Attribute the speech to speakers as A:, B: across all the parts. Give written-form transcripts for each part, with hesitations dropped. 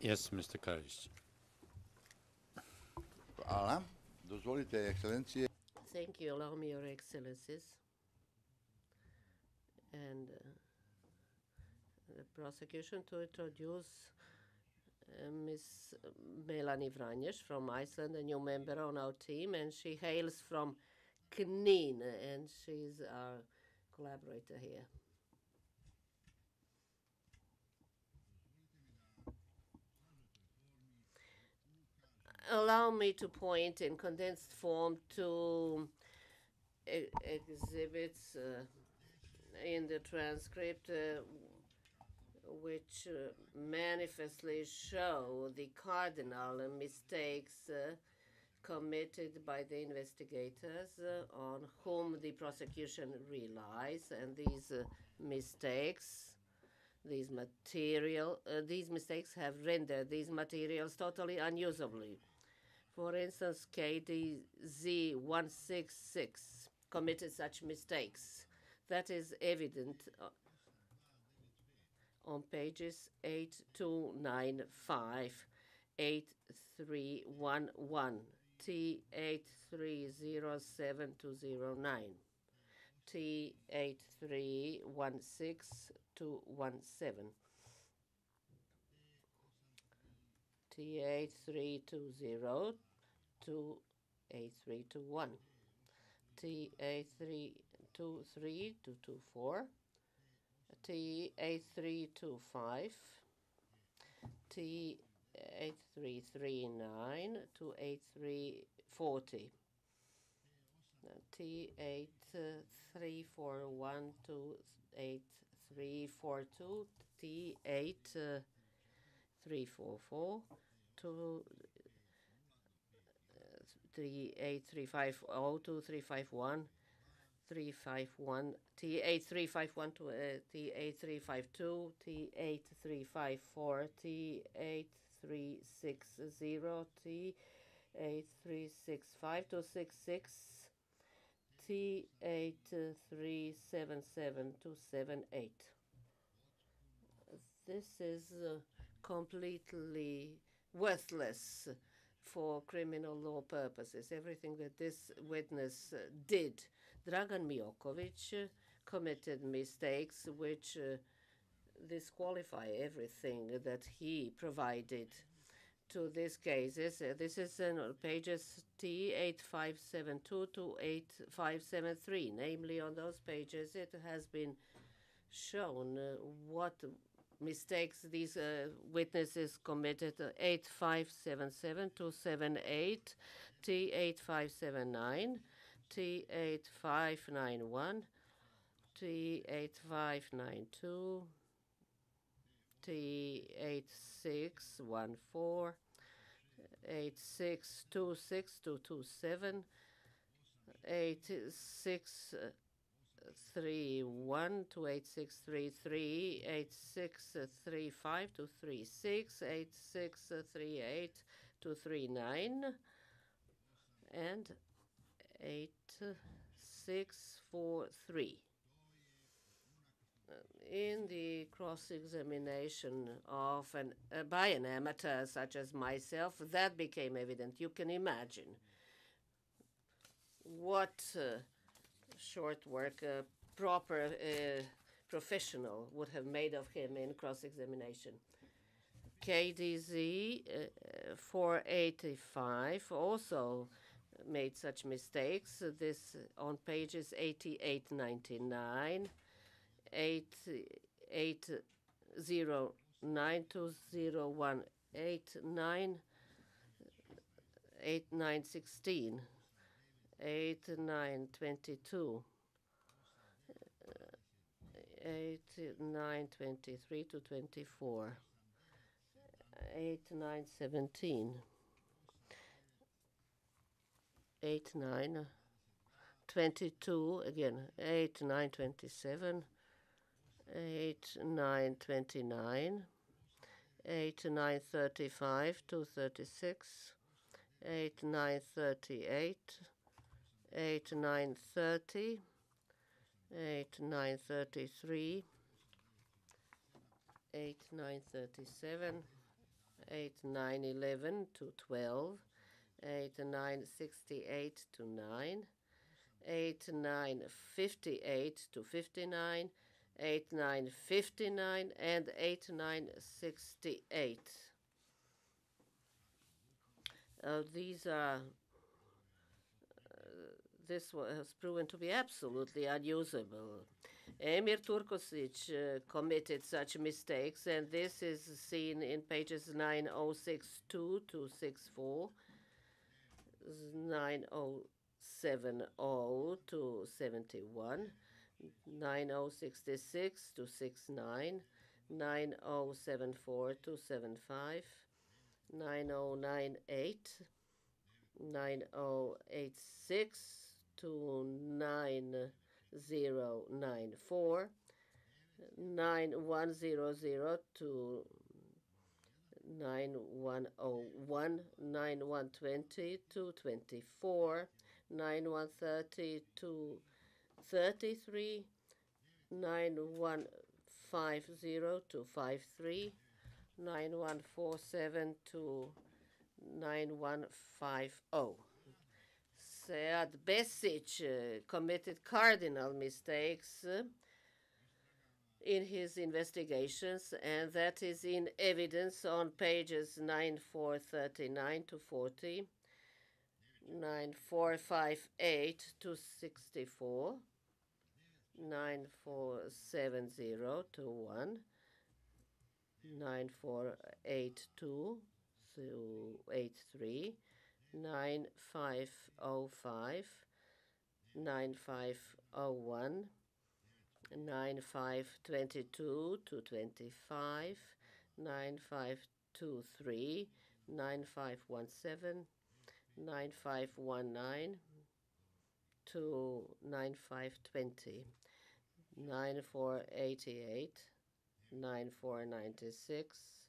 A: Yes, Mr. Karadžić.
B: Hvala. Dozvolite, ekscelencije.
C: Thank you. Allow me, Your Excellencies. And the prosecution to introduce Ms. Melanie Vranjes from Iceland, a new member on our team, and she hails from Knin, and she's our collaborator here. Allow me to point in condensed form to exhibits in the transcript which manifestly show the cardinal mistakes committed by the investigators on whom the prosecution relies, and these mistakes, these mistakes have rendered these materials totally unusable. For instance, KDZ 166 committed such mistakes. That is evident on pages 8295, 8311, T8307-09, T8316-17, T8320 to 8321, T8323 to 24, T8325, T8339 to 8340, T8341 to 8342, T8344 to 38350 to 351, 351, T8351 to T8352, T8354, T8360, T8365 to 66, T8377 to 78. This is completely worthless for criminal law purposes. Everything that this witness did. Dragan Miokovic committed mistakes which disqualify everything that he provided to these cases. This is on pages T8572 to 8573. Namely, on those pages, it has been shown what mistakes these witnesses committed. 8577 to 78, T8579, T8591, T8592, T8614, 8626 to 27, 8631 to 8633, 8635 to 36, 8638 to 39, and 8643. In the cross-examination of by an amateur such as myself, that became evident. You can imagine what short work a proper professional would have made of him in cross-examination. KDZ 485 also made such mistakes. This on pages 8899, 8809 to 0189, 8916, 8922, 8923 to 24, 8917, 8922 again, 8927, 8929, 8935 to 36, 8938, 8930, 8933, 8937, 8911 to 12, 8968 to 9, 8958 to 59, 8959 and 8968. These are this was proven to be absolutely unusable. Emir Turkosic committed such mistakes, and this is seen in pages 9062 to 64, 9070 to 71, 9066 to 69, 9074 to 75, 9098, 9086 to 9094, 9100 to 9101, 9120 to 24, 9130 to 33, 9150 to 53, 9147 to 9150. Sead Besic committed cardinal mistakes in his investigations, and that is in evidence on pages 9439 to 40, 9458 to 64, 9470 to 1, 9482 to 83, 9505, 9501, 9522 to 25, 9523, 9517, 9519 to 9520, 9488, 9496,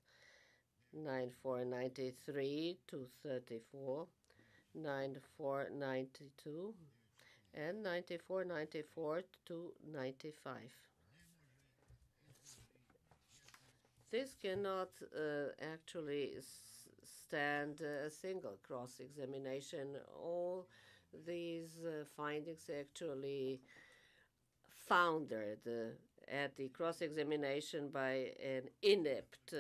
C: 9493 to 34, 9492, and 9494 to 95. This cannot actually stand a single cross-examination. All these findings actually foundered at the cross-examination by an inept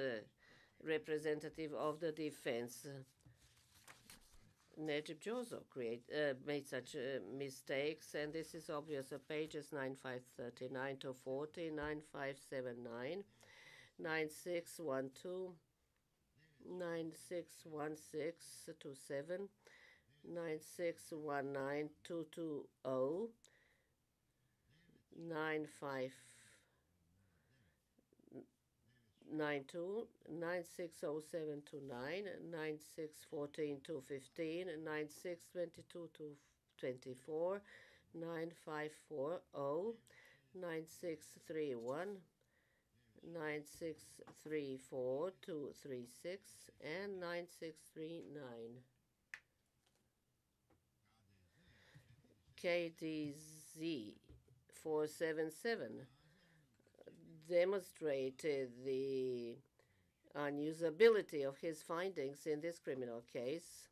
C: representative of the defense. Necip Jozo made such mistakes, and this is obvious at pages 9539 to 40, 9579, 9612, 9616 to 7, 9619 220, 9592, 9607 to 9, 9614 to 15, 9622 to 24, 9540, 9631, 9634 to 36, and 9639. KDZ 477 demonstrated the unusability of his findings in this criminal case,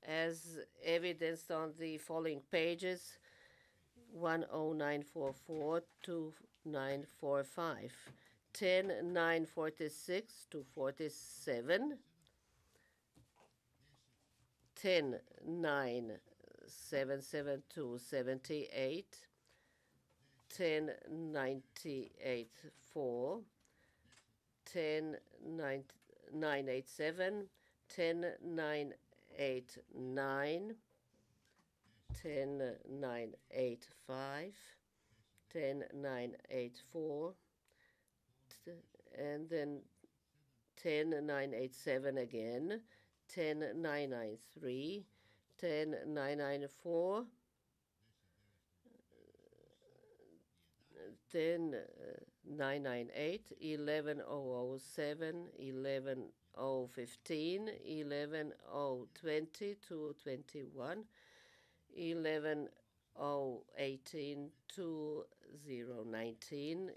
C: as evidenced on the following pages 10944 to 945, 10946 to 47, 10977 to 78, 10984, 10987, 10989, 10985, 10984, and then 10987 again, 10993, 10994, 10998, 11007, 11015, 11020 to 21, 11018 to 019,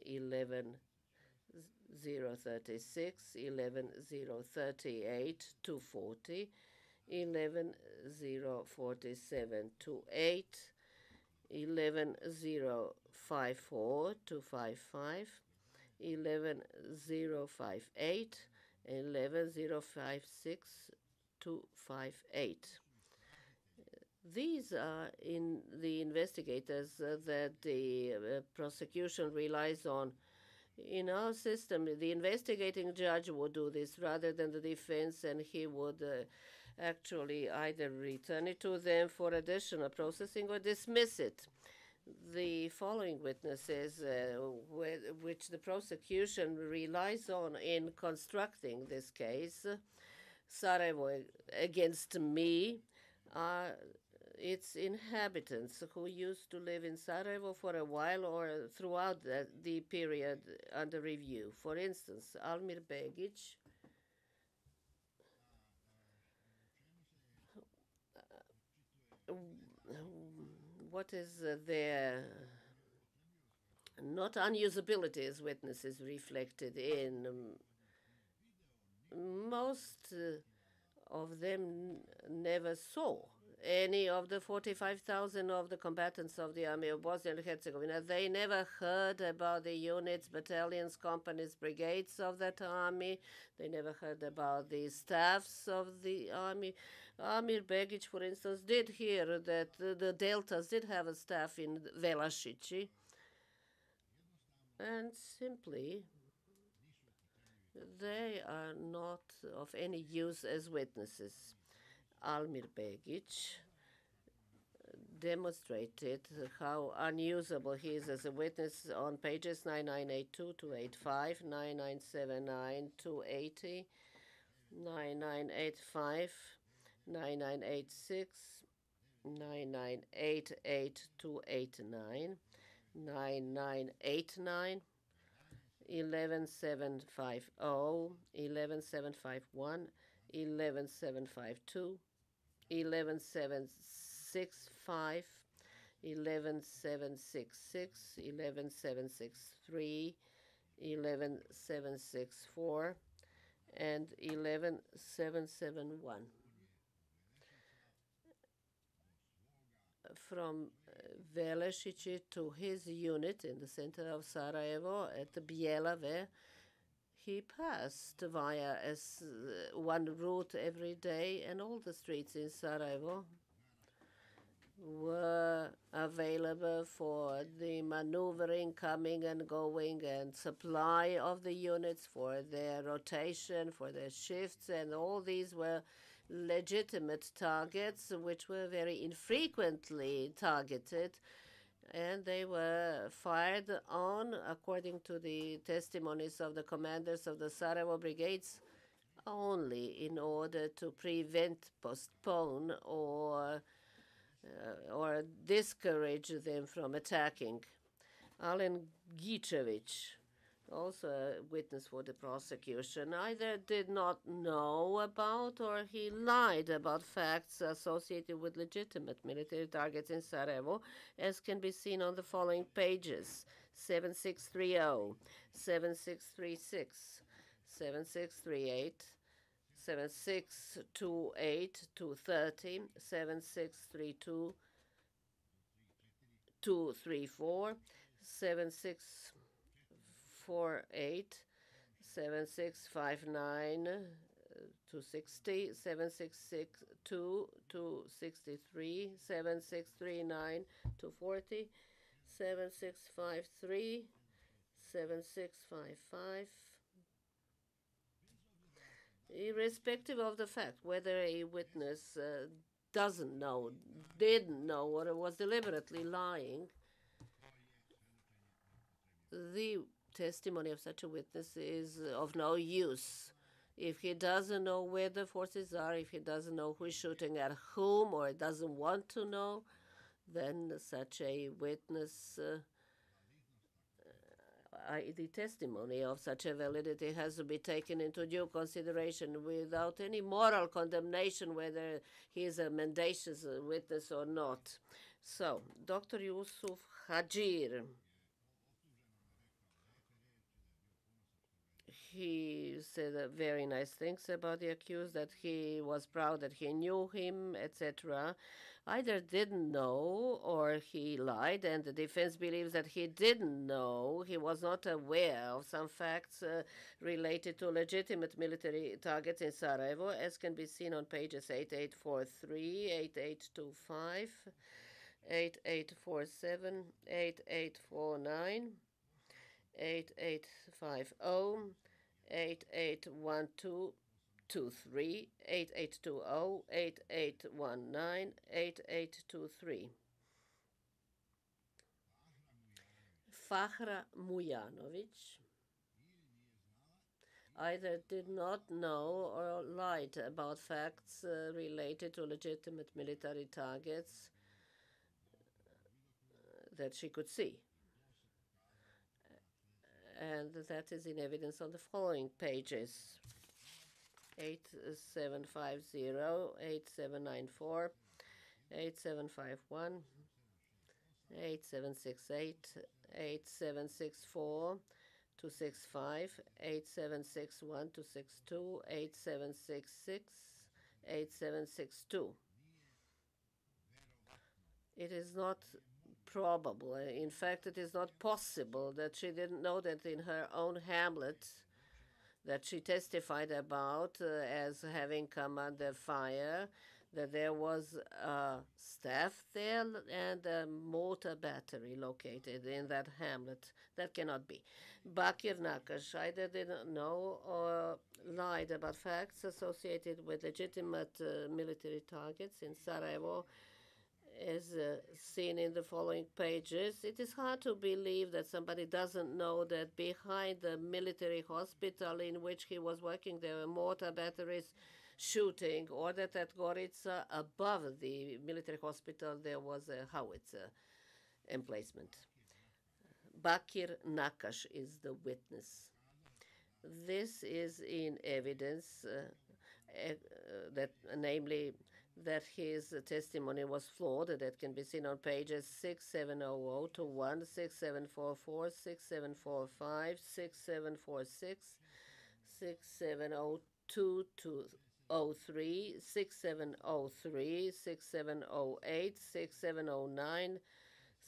C: 036, 11038 240, 11047 28, 11054 255, 11058, 11056 258. These are in the investigators that the prosecution relies on. In our system, the investigating judge would do this rather than the defense, and he would actually either return it to them for additional processing or dismiss it. The following witnesses, which the prosecution relies on in constructing this case, Sarajevo against me, are its inhabitants who used to live in Sarajevo for a while or throughout the period under review. For instance, Almir Begić, what is their not unusability as witnesses reflected in most of them never saw any of the 45,000 of the combatants of the army of Bosnia and Herzegovina. They never heard about the units, battalions, companies, brigades of that army. They never heard about the staffs of the army. Amir Begić, for instance, did hear that the deltas did have a staff in Velašići. And simply, they are not of any use as witnesses. Almir Begić demonstrated how unusable he is as a witness on pages 9982 to 85, 9979 to 80, 9985, 9986, 9988 to 89, 9989, 11750, 11751, 11752, 11765, 11766, 11763, 11764, and 11771. From Velašići to his unit in the center of Sarajevo at Bjelave, he passed via one route every day, and all the streets in Sarajevo were available for the maneuvering, coming and going, and supply of the units for their rotation, for their shifts, and all these were legitimate targets which were very infrequently targeted, and they were fired on according to the testimonies of the commanders of the Sarajevo brigades only in order to prevent, postpone, or discourage them from attacking. Alen Gicević, also a witness for the prosecution, either did not know about or he lied about facts associated with legitimate military targets in Sarajevo, as can be seen on the following pages: 7630, 7636, 7638, 7628 to 30, 7632 234, 7648, 7659 to 60, 7662 to 63, 7639 to 40, 7653, 7655. Irrespective of the fact whether a witness doesn't know, didn't know, or was deliberately lying, the testimony of such a witness is of no use. If he doesn't know where the forces are, if he doesn't know who is shooting at whom, or doesn't want to know, then such a witness, the testimony of such a validity has to be taken into due consideration without any moral condemnation whether he is a mendacious witness or not. So, Dr. Yusuf Hajir he said very nice things about the accused, that he was proud that he knew him, etc. Either didn't know or he lied, and the defense believes that he didn't know. He was not aware of some facts related to legitimate military targets in Sarajevo, as can be seen on pages 8843, 8825, 8847, 8849. 8850, 881223, 8820, 8819, 8823. Fahra Mujanović either did not know or lied about facts related to legitimate military targets that she could see. And that is in evidence on the following pages: 8750, 8794, 8751, 8768, 8764, 265, 8761, 262, 8766, 8762. It is not probable. In fact, it is not possible that she didn't know that in her own hamlet that she testified about as having come under fire, that there was a staff there and a mortar battery located in that hamlet. That cannot be. Bakir Nakash either didn't know or lied about facts associated with legitimate military targets in Sarajevo, as seen in the following pages. It is hard to believe that somebody doesn't know that behind the military hospital in which he was working there were mortar batteries shooting, or that at Gorica, above the military hospital, there was a howitzer emplacement. Bakir Nakash is the witness. This is in evidence that, namely, that his testimony was flawed. That can be seen on pages 6700 to 1, 6744, 6745, 6746, 6702 to 03, 6703, 6708, 6709,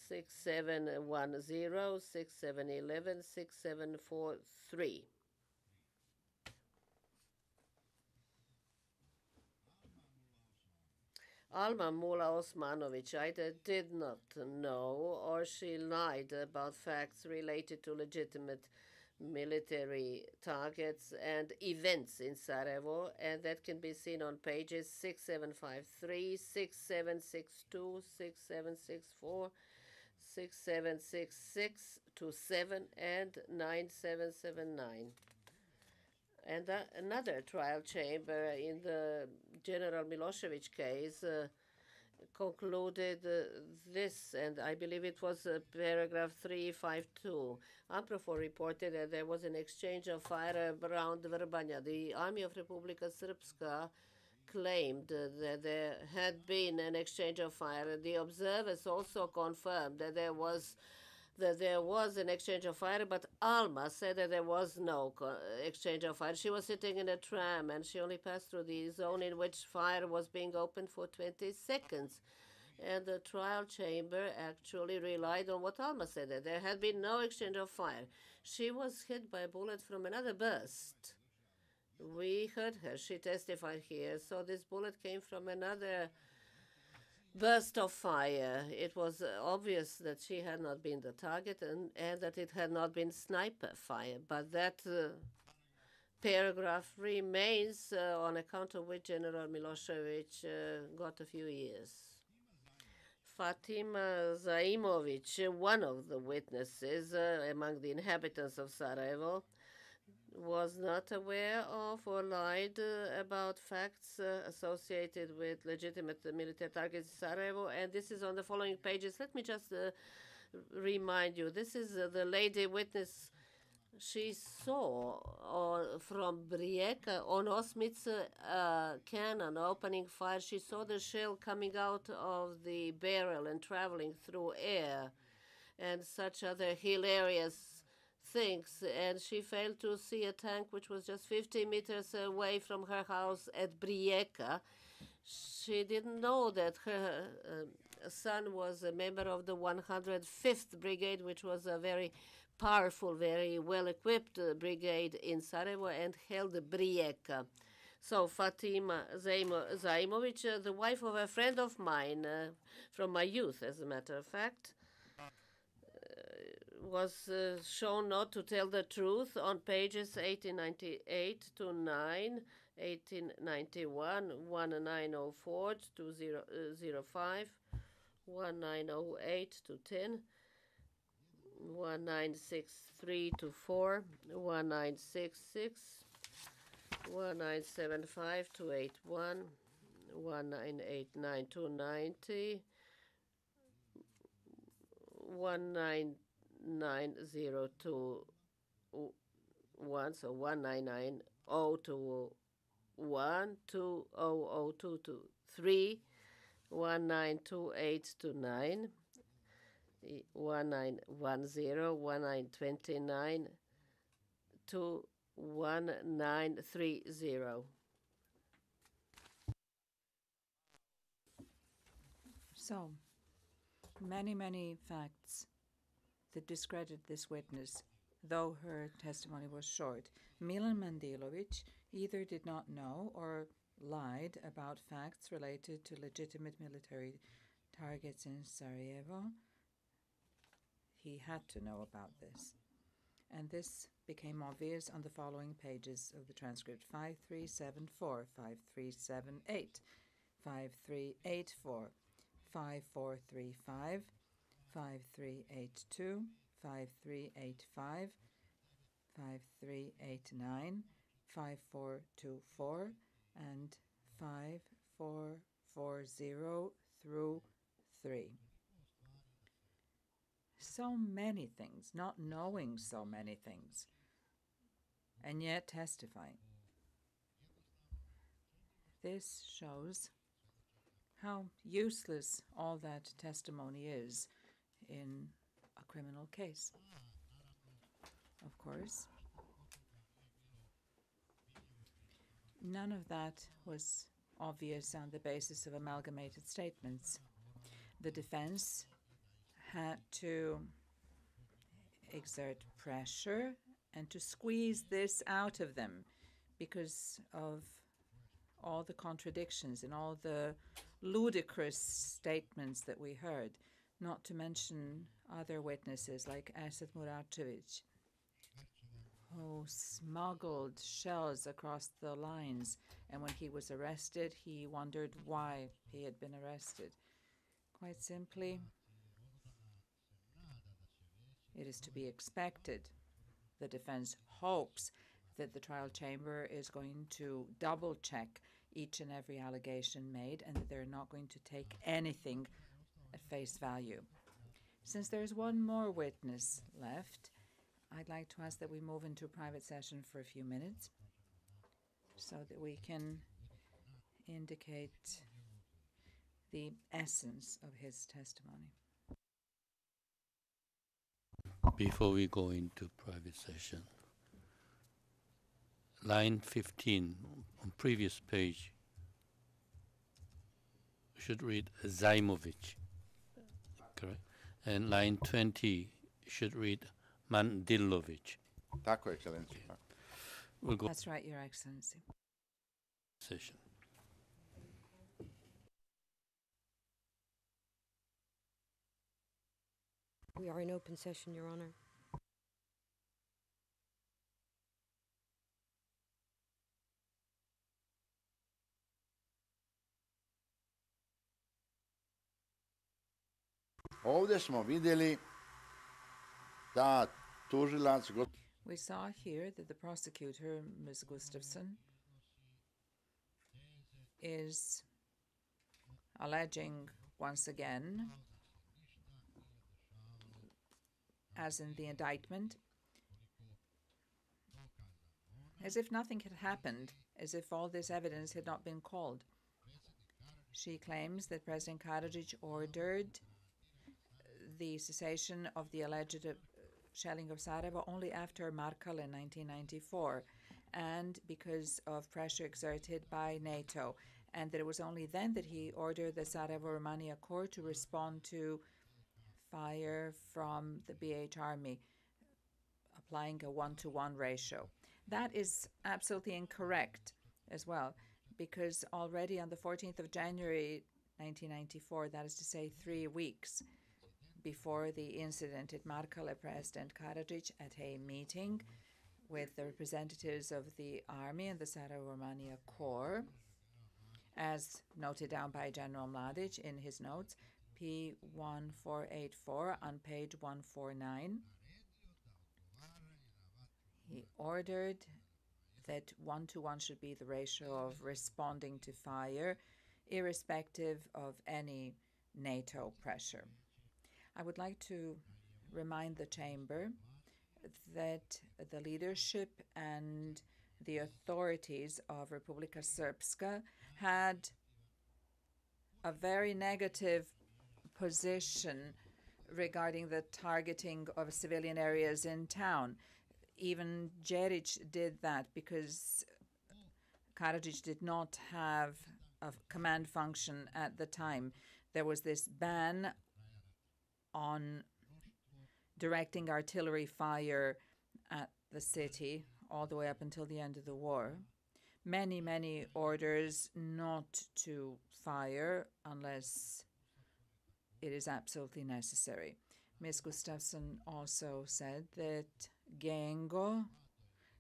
C: 6710, 6711, 6743. Alma Mula Osmanović either did not know or she lied about facts related to legitimate military targets and events in Sarajevo, and that can be seen on pages 6753, 6762, 6764, 6766 to 7, and 9779. And another trial chamber in the General Milosevic case concluded this, and I believe it was paragraph 352. Amprofor reported that there was an exchange of fire around Vrbanja. The Army of Republika Srpska claimed that there had been an exchange of fire. The observers also confirmed that there was an exchange of fire, but Alma said that there was no exchange of fire. She was sitting in a tram and she only passed through the zone in which fire was being opened for 20 seconds. And the trial chamber actually relied on what Alma said, that there had been no exchange of fire. She was hit by a bullet from another burst. We heard her. She testified here. So this bullet came from another burst of fire. It was obvious that she had not been the target and that it had not been sniper fire. But that paragraph remains on account of which General Milosevic got a few years. Fatima Zaimovic, one of the witnesses among the inhabitants of Sarajevo, was not aware of or lied about facts associated with legitimate military targets in Sarajevo, and this is on the following pages. Let me just remind you, this is the lady witness. She saw from Brijeka on Osmice cannon opening fire. She saw the shell coming out of the barrel and traveling through air, and such other hilarious things, and she failed to see a tank which was just 50 meters away from her house at Brijeka. She didn't know that her son was a member of the 105th Brigade, which was a very powerful, very well-equipped brigade in Sarajevo, and held Brijeka. So Fatima Zaimovic, the wife of a friend of mine from my youth, as a matter of fact, was shown not to tell the truth on pages 1898 to 9, 1891, 1904 to 005, 1908 to 10, 1963 to 4, 1966, 1975 to 81, 1989 to 90, 1990 to 1, so 1990 to 1, 2002 to 3, 1928 to 9, 1910, 1929 to 1930.
A: So, many facts that discredit this witness, though her testimony was short. Milan Mandilovic either did not know or lied about facts related to legitimate military targets in Sarajevo. He had to know about this. And this became obvious on the following pages of the transcript: 5374, 5378, 5384, 5435, 5382, 5385, 5389, 5424, and 5440 through 3. So many things, not knowing so many things, and yet testifying. This shows how useless all that testimony is in a criminal case. Of course, none of that was obvious on the basis of amalgamated statements. The defense had to exert pressure and to squeeze this out of them because of all the contradictions and all the ludicrous statements that we heard, not to mention other witnesses like Asad Muratcevic, who smuggled shells across the lines, and when he was arrested, he wondered why he had been arrested. Quite simply, it is to be expected. The defense hopes that the trial chamber is going to double-check each and every allegation made and that they're not going to take anything at face value. Since there's one more witness left, I'd like to ask that we move into a private session for a few minutes so that we can indicate the essence of his testimony.
D: Before we go into private session, line 15 on previous page should read Zaimovic, correct? And line 20 should read Mandilovic.
B: Tako, Excellency.
D: We'll go
A: That's right, Your Excellency.
D: session.
E: We are in open session, Your Honor.
B: Ovdje smo vidjeli da tužilac
A: We saw here that the prosecutor, Ms. Gustafsson, is alleging once again, as in the indictment, as if nothing had happened, as if all this evidence had not been called. She claims that President Karadžić ordered the cessation of the alleged shelling of Sarajevo only after Markal in 1994, and because of pressure exerted by NATO, and that it was only then that he ordered the Sarajevo-Romania Corps to respond to fire from the BH Army, applying a 1-to-1 ratio. That is absolutely incorrect as well, because already on the 14th of January 1994, that is to say 3 weeks before the incident at Markale, President Karadžić, at a meeting with the representatives of the Army and the Sarajevo-Romania Corps, as noted down by General Mladić in his notes, P1484 on page 149. He ordered that 1-to-1 should be the ratio of responding to fire, irrespective of any NATO pressure. I would like to remind the Chamber that the leadership and the authorities of Republika Srpska had a very negative position regarding the targeting of civilian areas in town. Even Đerić did that because Karadžić did not have a command function at the time. There was this ban on directing artillery fire at the city all the way up until the end of the war. Many, many orders not to fire unless it is absolutely necessary. Ms. Gustafsson also said that Gengo,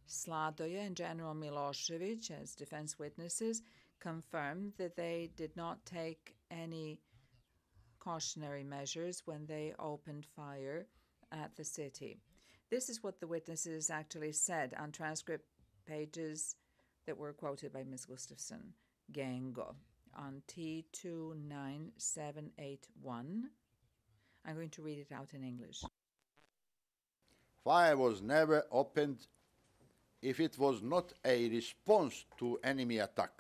A: Sladoje, and General Milošević, as defense witnesses, confirmed that they did not take any cautionary measures when they opened fire at the city. This is what the witnesses actually said on transcript pages that were quoted by Ms. Gustafsson. Gengo on T29781. I'm going to read it out in English.
B: Fire was never opened if it was not a response to enemy attack.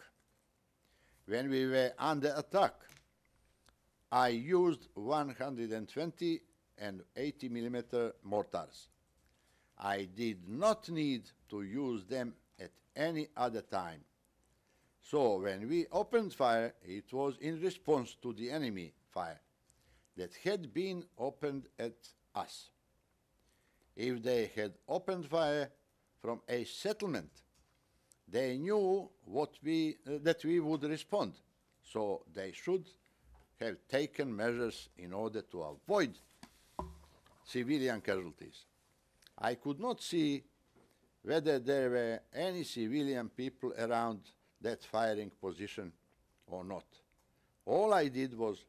B: When we were under attack, I used 120 and 80 millimeter mortars. I did not need to use them at any other time. So when we opened fire, it was in response to the enemy fire that had been opened at us. If they had opened fire from a settlement, they knew that we would respond, so they should have taken measures in order to avoid civilian casualties. I could not see whether there were any civilian people around that firing position or not. All I did was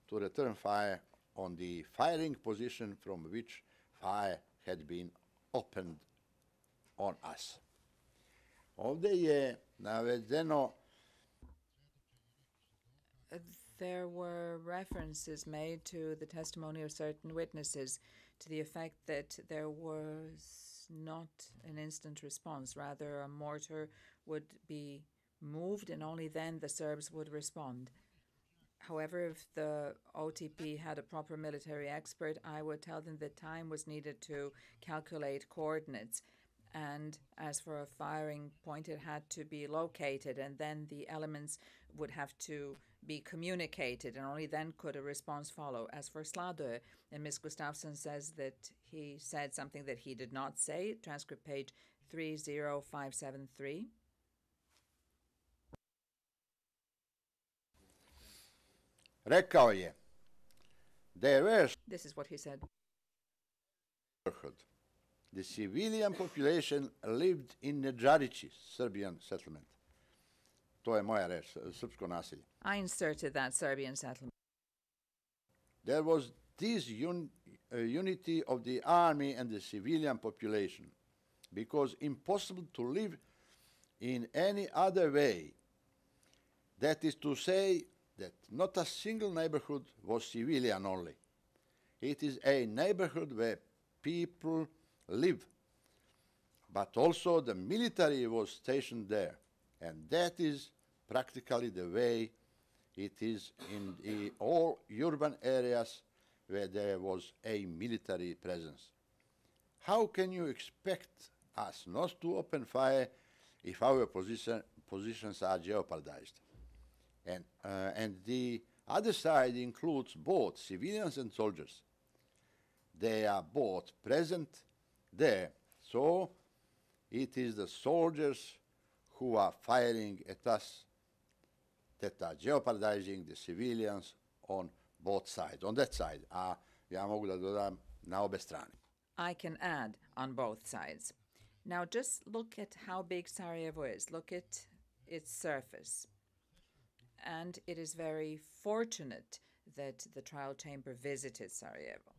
B: to return fire on the firing position from which fire had been opened on us. Ovdje je navedeno
A: There were references made to the testimony of certain witnesses to the effect that there was not an instant response. Rather, a mortar would be moved and only then the Serbs would respond. However, if the OTP had a proper military expert, I would tell them that time was needed to calculate coordinates. And as for a firing point, it had to be located, and then the elements would have to be communicated, and only then could a response follow. As for Sladoje, and Ms. Gustafsson says that he said something that he did not say, transcript page 30573.
B: rekao je there were
A: This is what he said.
B: the civilian population lived in Karadžić, Serbian settlement. To je moja reč, srpsko naselje.
A: I inserted that Serbian settlement.
B: There was this unity of the army and the civilian population, because impossible to live in any other way. That is to say that not a single neighborhood was civilian only. It is a neighborhood where people live, but also the military was stationed there, and that is practically the way it is in all urban areas where there was a military presence. How can you expect us not to open fire if our positions are jeopardized? And the other side includes both civilians and soldiers. They are both present there, so it is the soldiers who are firing at us that are jeopardizing the civilians on both sides. On that side, ja mogu da dodam na obe strane.
A: I can add on both sides. Now just look at how big Sarajevo is. Look at its surface. And it is very fortunate that the trial chamber visited Sarajevo.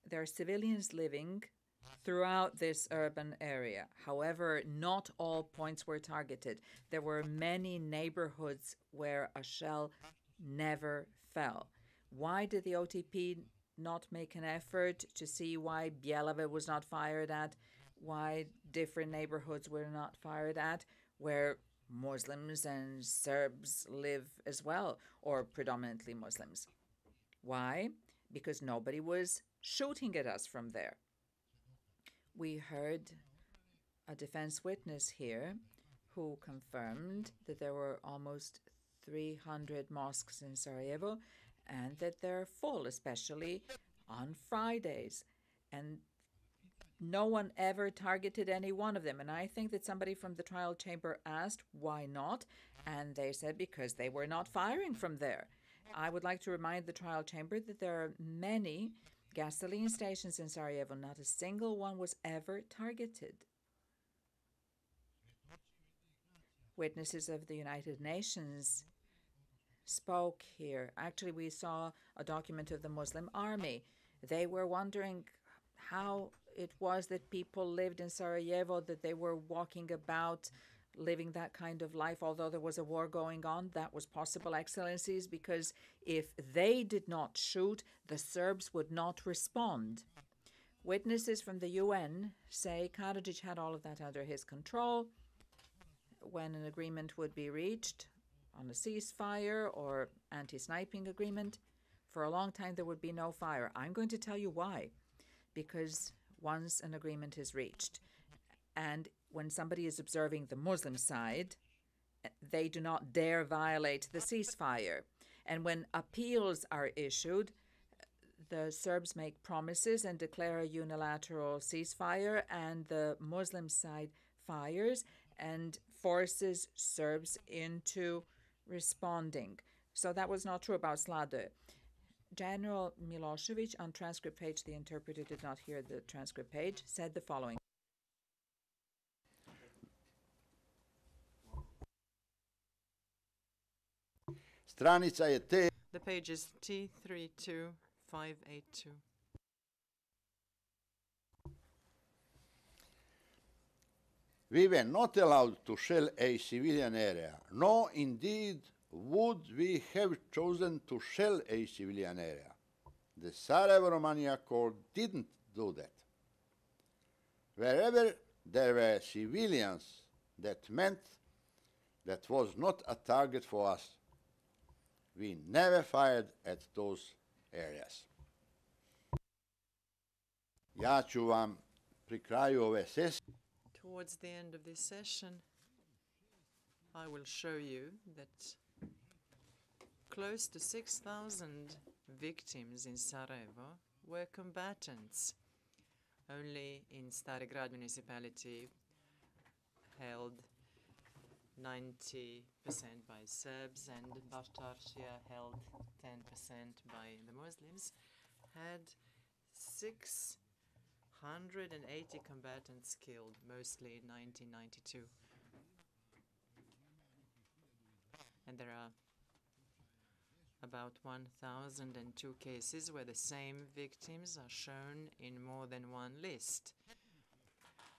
A: There are civilians living throughout this urban area. However, not all points were targeted. There were many neighborhoods where a shell never fell. Why did the OTP not make an effort to see why Bjelave was not fired at, why different neighborhoods were not fired at, where Muslims and Serbs live as well, or predominantly Muslims? Why? Because nobody was shooting at us from there. We heard a defense witness here who confirmed that there were almost 300 mosques in Sarajevo and that they're full, especially on Fridays. And no one ever targeted any one of them. And I think that somebody from the trial chamber asked why not, and they said because they were not firing from there. I would like to remind the trial chamber that there are many gasoline stations in Sarajevo. Not a single one was ever targeted. Witnesses of the United Nations spoke here. Actually, we saw a document of the Muslim army. They were wondering how it was that people lived in Sarajevo, that they were walking about living that kind of life, although there was a war going on. That was possible, Excellencies, because if they did not shoot, the Serbs would not respond. Witnesses from the UN say Karadžić had all of that under his control. When an agreement would be reached on a ceasefire or anti-sniping agreement, for a long time there would be no fire. I'm going to tell you why. Because once an agreement is reached, and when somebody is observing the Muslim side, they do not dare violate the ceasefire. And when appeals are issued, the Serbs make promises and declare a unilateral ceasefire, and the Muslim side fires and forces Serbs into responding. So that was not true about Slade. General Milosevic, on transcript page, the interpreter did not hear the transcript page, said the following.
B: Stranica je T.
F: The page is T32582.
B: We were not allowed to shell a civilian area, nor indeed would we have chosen to shell a civilian area. The Sarajevo-Romania Accord didn't do that. Wherever there were civilians, that meant that was not a target for us. We never fired at those areas. Ja ću vam pri kraju ove sesije
F: Towards the end of this session, I will show you that close to 6,000 victims in Sarajevo were combatants. Only in Stari Grad municipality held 90% by Serbs and Bashtarcia held 10% by the Muslims, had 680 combatants killed, mostly in 1992. And there are about 1,002 cases where the same victims are shown in more than one list.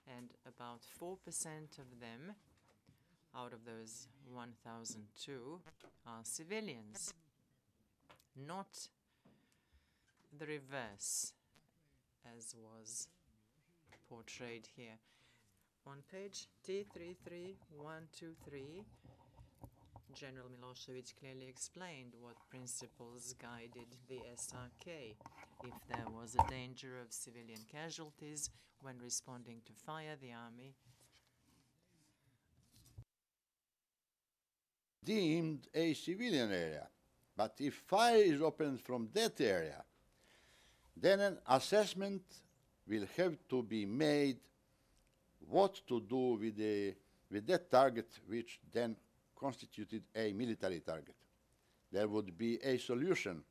F: And about 4% of them, out of those 1,002, are civilians, not the reverse, as was portrayed here. On page T33123, General Milosevic clearly explained what principles guided the SRK. If there was a danger of civilian casualties when responding to fire, the army
B: deemed a civilian area. But if fire is opened from that area, then an assessment will have to be made what to do with that target, which then constituted a military target. There would be a solution.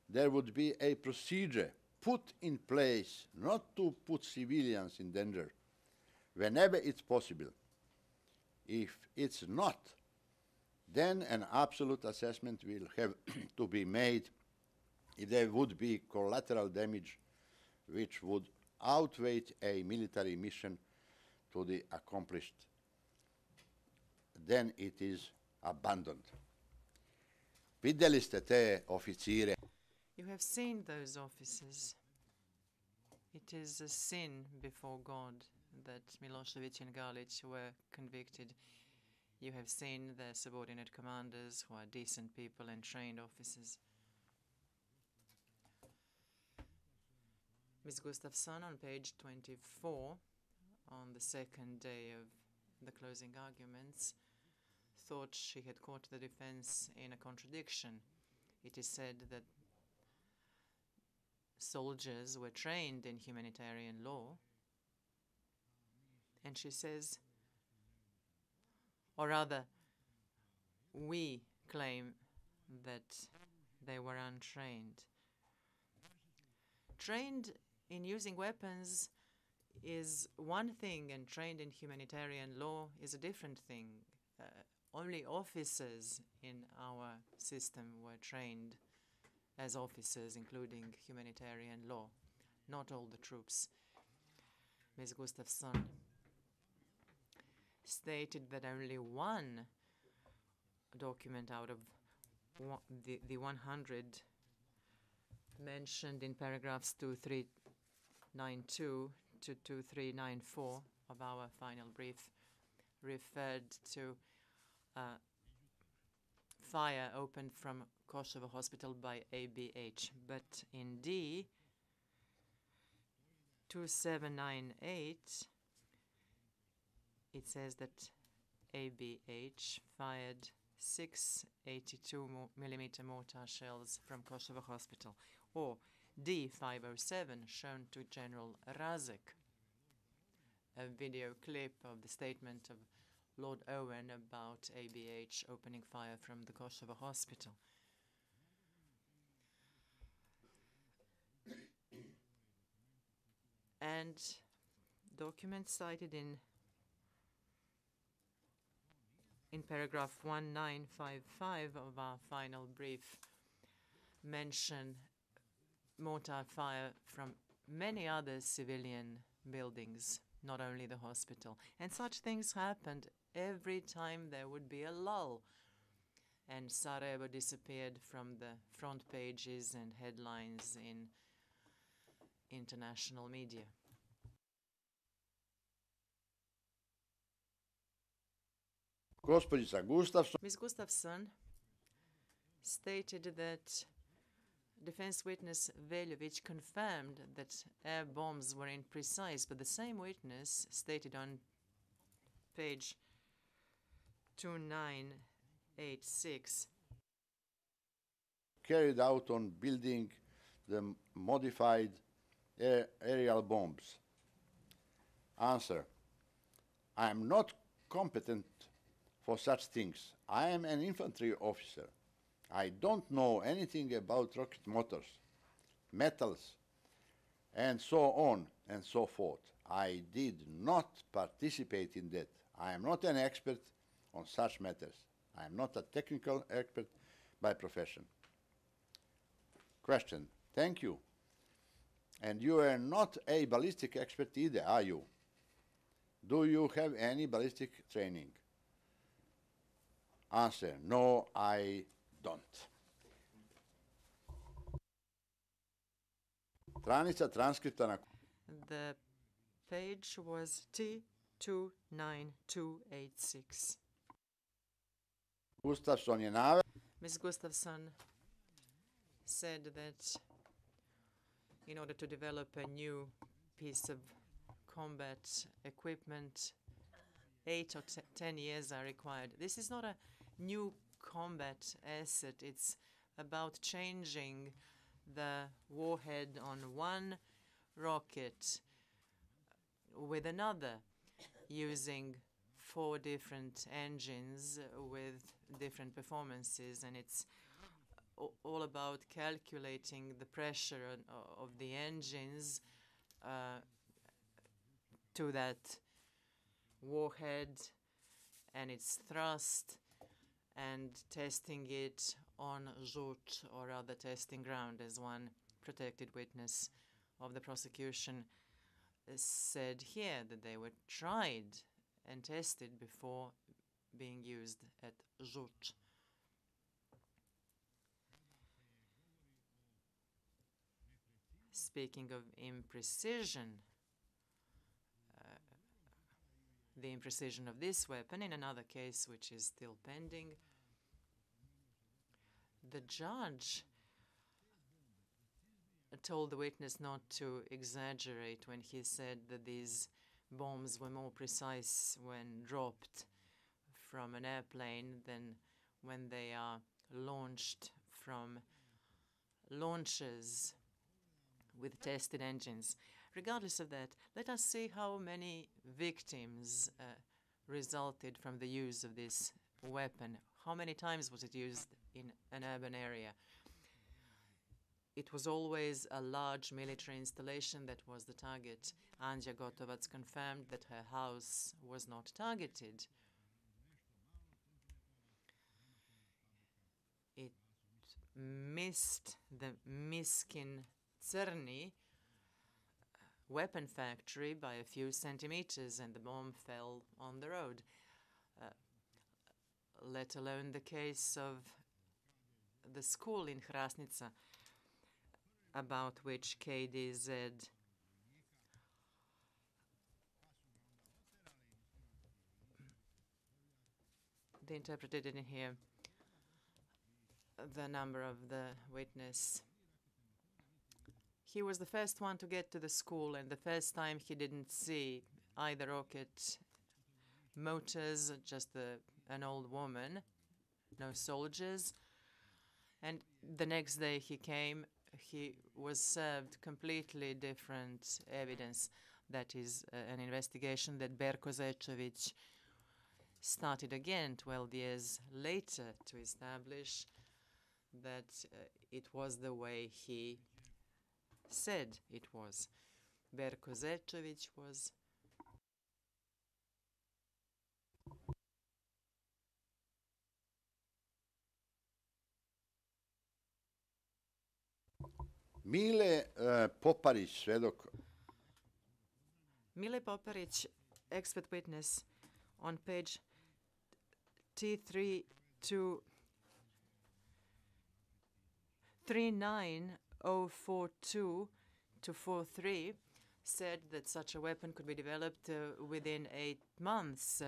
B: There would be a procedure put in place not to put civilians in danger whenever it's possible. If it's not, then an absolute assessment will have to be made if there would be collateral damage which would outweigh a military mission to the accomplished. Then it is abandoned. Vidjeli ste te oficire.
F: You have seen those officers. It is a sin before God that Milosevic and Karadžić were convicted. You have seen their subordinate commanders who are decent people and trained officers. Ms. Gustafsson on page 24, on the second day of the closing arguments, thought she had caught the defense in a contradiction. It is said that soldiers were trained in humanitarian law, and she says, or rather, we claim that they were untrained. Trained in using weapons is one thing, and trained in humanitarian law is a different thing. Only officers in our system were trained as officers, including humanitarian law, not all the troops. Ms. Gustafsson stated that only one document out of the 100 mentioned in paragraphs 2392 to 2394 of our final brief referred to fire opened from Kosovo Hospital by ABH. But in D 2798, it says that ABH fired 6 82mm mortar shells from Kosovo Hospital, or D507 shown to General Razek, a video clip of the statement of Lord Owen about ABH opening fire from the Kosovo Hospital. And documents cited in paragraph 1955 of our final brief mention mortar fire from many other civilian buildings, not only the hospital. And such things happened every time there would be a lull, and Sarajevo disappeared from the front pages and headlines in international media.
B: Gospođica Gustafsson.
F: Ms. Gustafsson stated that defense witness Veljovic confirmed that air bombs were imprecise, but the same witness stated on page 2986
B: carried out on building the modified aerial bombs. Answer: I am not competent for such things. I am an infantry officer. I don't know anything about rocket motors, metals, and so on and so forth. I did not participate in that. I am not an expert on such matters. I am not a technical expert by profession. Question: thank you. And you are not a ballistic expert either, are you? Do you have any ballistic training? Answer: no, I don't. Stranica transkripta na...
F: The page was T29286.
B: Gustafsson je naveo
F: Ms. Gustafsson said that in order to develop a new piece of combat equipment, 8 or 10 years are required. This is not a new combat asset. It's about changing the warhead on one rocket with another, using 4 different engines with different performances, and it's all about calculating the pressure of the engines to that warhead and its thrust, and testing it on Žuč, or other testing ground, as one protected witness of the prosecution said here, that they were tried and tested before being used at Žuč. Speaking of imprecision, the imprecision of this weapon in another case which is still pending, the judge told the witness not to exaggerate when he said that these bombs were more precise when dropped from an airplane than when they are launched from launchers with tested engines. Regardless of that, let us see how many victims resulted from the use of this weapon. How many times was it used in an urban area? It was always a large military installation that was the target. Anja Gotovac confirmed that her house was not targeted. It missed the Miskin Crni weapon factory by a few centimeters, and the bomb fell on the road. Let alone the case of the school in Hrasnica, about which KDZ they interpreted it in here, the number of the witness. He was the first one to get to the school, and the first time he didn't see either rocket motors, just an old woman, no soldiers. And the next day he came, he was served completely different evidence. That is an investigation that Berko Zečević started again 12 years later to establish that it was the way he said it was. Berko Zečević was
B: Mile Poparić, svedok.
F: Mile Poparić, expert witness, on page T3 to 39042 to 43, said that such a weapon could be developed within 8 months,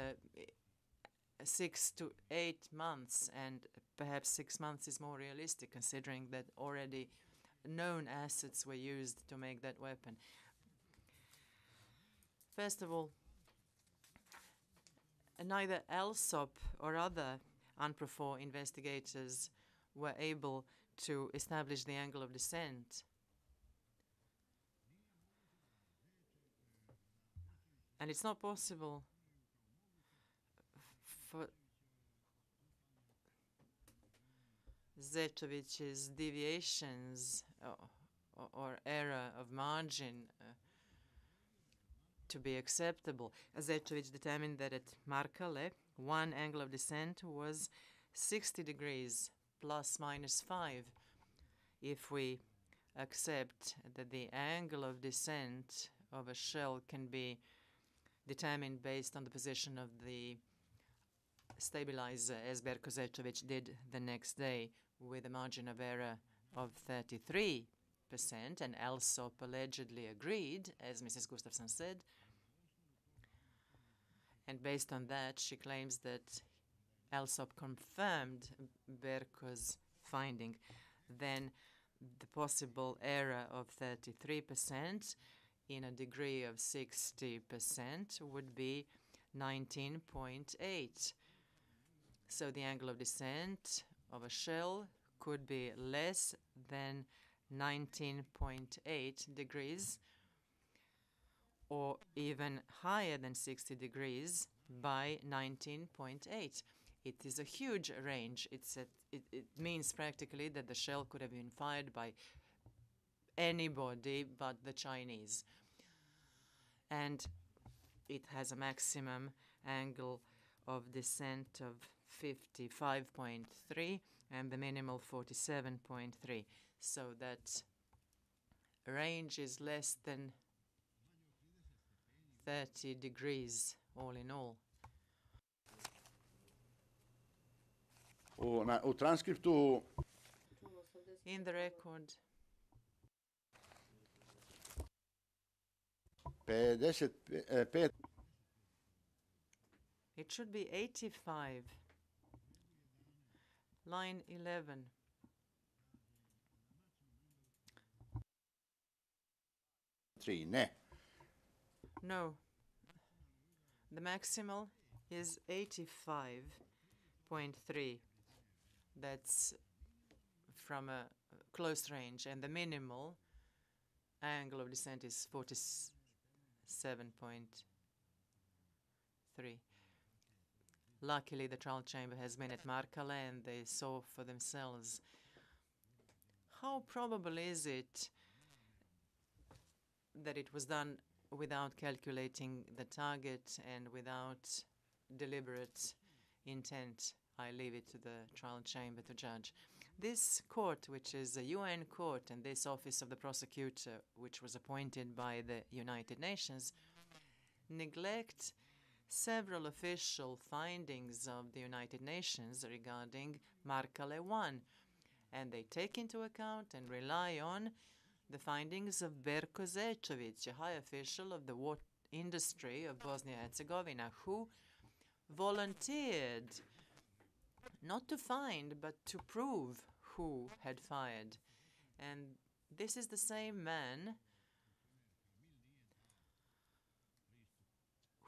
F: 6 to 8 months, and perhaps 6 months is more realistic, considering that already known assets were used to make that weapon. First of all, neither Alsop or other UNPROFOR investigators were able to establish the angle of descent. And it's not possible for Zečević's deviations or error of margin to be acceptable. Zečević determined that at Markale, one angle of descent was 60 degrees plus minus 5. If we accept that the angle of descent of a shell can be determined based on the position of the stabilizer, as Berko Zečević did the next day, with a margin of error of 33%, and Alsop allegedly agreed, as Mrs. Gustafsson said. And based on that, she claims that Alsop confirmed Berko's finding. Then the possible error of 33% in a degree of 60% would be 19.8. So the angle of descent of a shell could be less than 19.8 degrees or even higher than 60 degrees by 19.8. It is a huge range. It means practically that the shell could have been fired by anybody but the Chinese. And it has a maximum angle of descent of 55.3 and the minimal 47.3. So that range is less than 30 degrees all in all.
B: U transkriptu
F: In the record,
B: 55
F: it should be 85. Line 11.
B: ne.
F: No. The maximal is 85.3. That's from a close range. And the minimal angle of descent is 47.3. Luckily, the trial chamber has been at Markale and they saw for themselves. How probable is it that it was done without calculating the target and without deliberate intent? I leave it to the trial chamber to judge. This court, which is a UN court, and this office of the prosecutor, which was appointed by the United Nations, neglect several official findings of the United Nations regarding Markale 1, and they take into account and rely on the findings of Berko Zečević, a high official of the water industry of Bosnia-Herzegovina, who volunteered not to find, but to prove who had fired. And this is the same man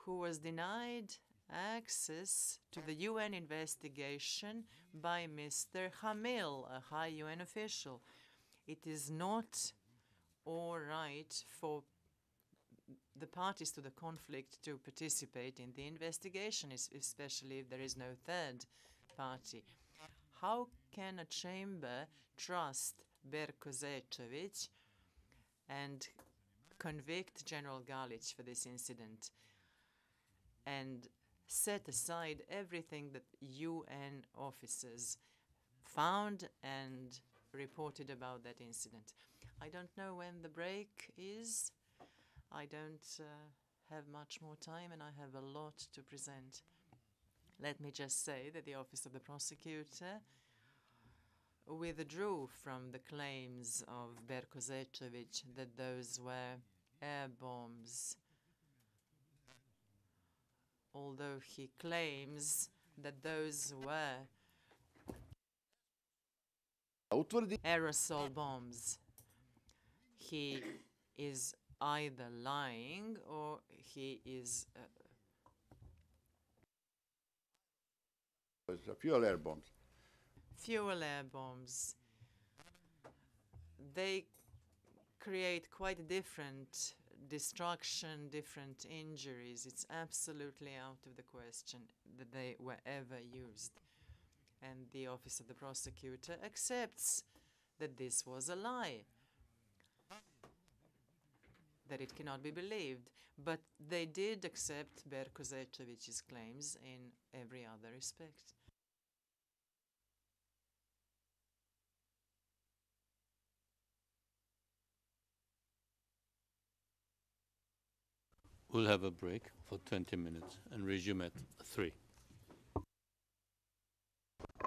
F: who was denied access to the UN investigation by Mr. Hamil, a high UN official. It is not all right for the parties to the conflict to participate in the investigation, especially if there is no third party. How can a chamber trust Berko Zečević and convict General Galić for this incident and set aside everything that UN officers found and reported about that incident? I don't know when the break is. I don't have much more time and I have a lot to present. Let me just say that the Office of the Prosecutor withdrew from the claims of Berko Zečević that those were air bombs, although he claims that those were aerosol bombs. He is either lying or he is
B: fuel air bombs.
F: Fuel air bombs. They create quite different destruction, different injuries. It's absolutely out of the question that they were ever used. And the Office of the Prosecutor accepts that this was a lie, that it cannot be believed. But they did accept Berko Zečević's claims in every other respect.
D: We'll have a break for 20 minutes and resume at 3.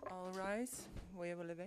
G: All rise. We will leave.